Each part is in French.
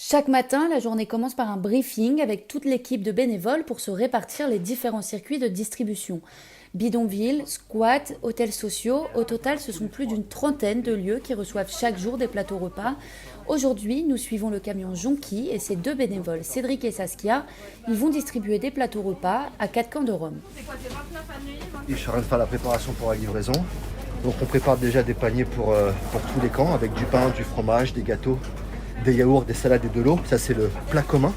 Chaque matin, la journée commence par un briefing avec toute l'équipe de bénévoles pour se répartir les différents circuits de distribution. Bidonvilles, squats, hôtels sociaux, au total ce sont plus d'une trentaine de lieux qui reçoivent chaque jour des plateaux repas. Aujourd'hui, nous suivons le camion Jonqui et ses deux bénévoles, Cédric et Saskia. Ils vont distribuer des plateaux repas à 4 camps de Rome. Je suis en train de faire la préparation pour la livraison. Donc on prépare déjà des paniers pour tous les camps avec du pain, du fromage, des gâteaux, des yaourts, des salades et de l'eau. Ça c'est le plat commun.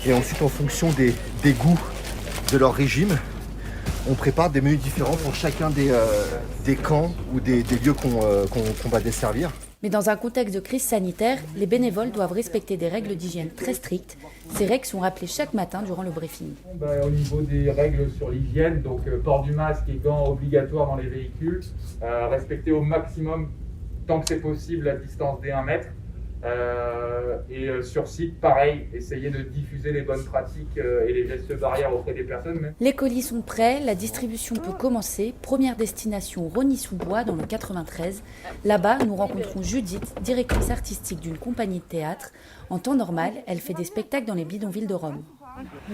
Et ensuite en fonction des goûts de leur régime, on prépare des menus différents pour chacun des camps ou des lieux qu'on va desservir. Mais dans un contexte de crise sanitaire, les bénévoles doivent respecter des règles d'hygiène très strictes. Ces règles sont rappelées chaque matin durant le briefing. Au niveau des règles sur l'hygiène, donc port du masque et gants obligatoires dans les véhicules, respecter au maximum, tant que c'est possible, la distance des 1 mètre. Et sur site, pareil, essayer de diffuser les bonnes pratiques et les gestes barrières auprès des personnes. Les colis sont prêts, la distribution peut commencer. Première destination, Rosny-sous-Bois, dans le 93. Là-bas, nous rencontrons Judith, directrice artistique d'une compagnie de théâtre. En temps normal, elle fait des spectacles dans les bidonvilles de Rome.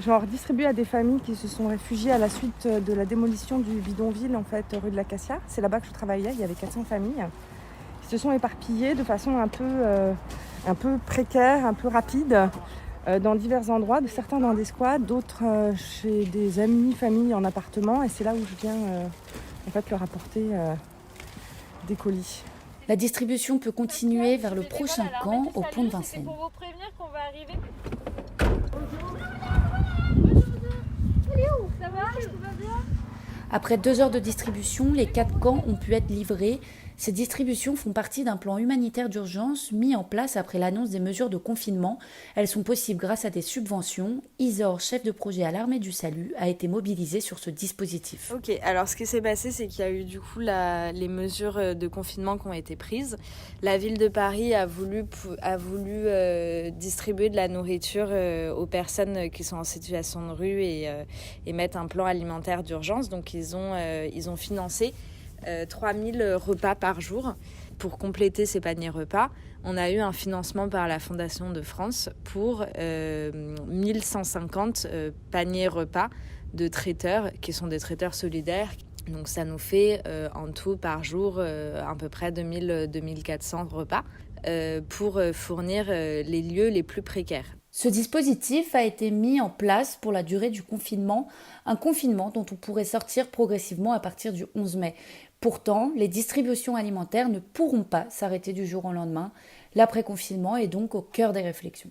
Je leur distribue à des familles qui se sont réfugiées à la suite de la démolition du bidonville, en fait, rue de l'Acacia. C'est là-bas que je travaillais, il y avait 400 familles. Ils se sont éparpillés de façon un peu précaire, un peu rapide, dans divers endroits, certains dans des squats, d'autres chez des amis, familles en appartement. Et c'est là où je viens en fait, leur apporter des colis. La distribution peut continuer vers le prochain camp, au pont de Vincennes. Pour vous prévenir qu'on va arriver. Ça va, tout va bien? Après 2 heures de distribution, les 4 camps ont pu être livrés. Ces distributions font partie d'un plan humanitaire d'urgence mis en place après l'annonce des mesures de confinement. Elles sont possibles grâce à des subventions. Isor, chef de projet à l'Armée du Salut, a été mobilisé sur ce dispositif. Ok, alors ce qui s'est passé, c'est qu'il y a eu du coup les mesures de confinement qui ont été prises. La ville de Paris a voulu distribuer de la nourriture aux personnes qui sont en situation de rue et mettre un plan alimentaire d'urgence. Donc ils ont financé 3000 repas par jour. Pour compléter ces paniers repas, on a eu un financement par la Fondation de France pour 1150 paniers repas de traiteurs qui sont des traiteurs solidaires. Donc ça nous fait en tout par jour à peu près 2400 repas pour fournir les lieux les plus précaires. Ce dispositif a été mis en place pour la durée du confinement, un confinement dont on pourrait sortir progressivement à partir du 11 mai. Pourtant, les distributions alimentaires ne pourront pas s'arrêter du jour au lendemain. L'après-confinement est donc au cœur des réflexions.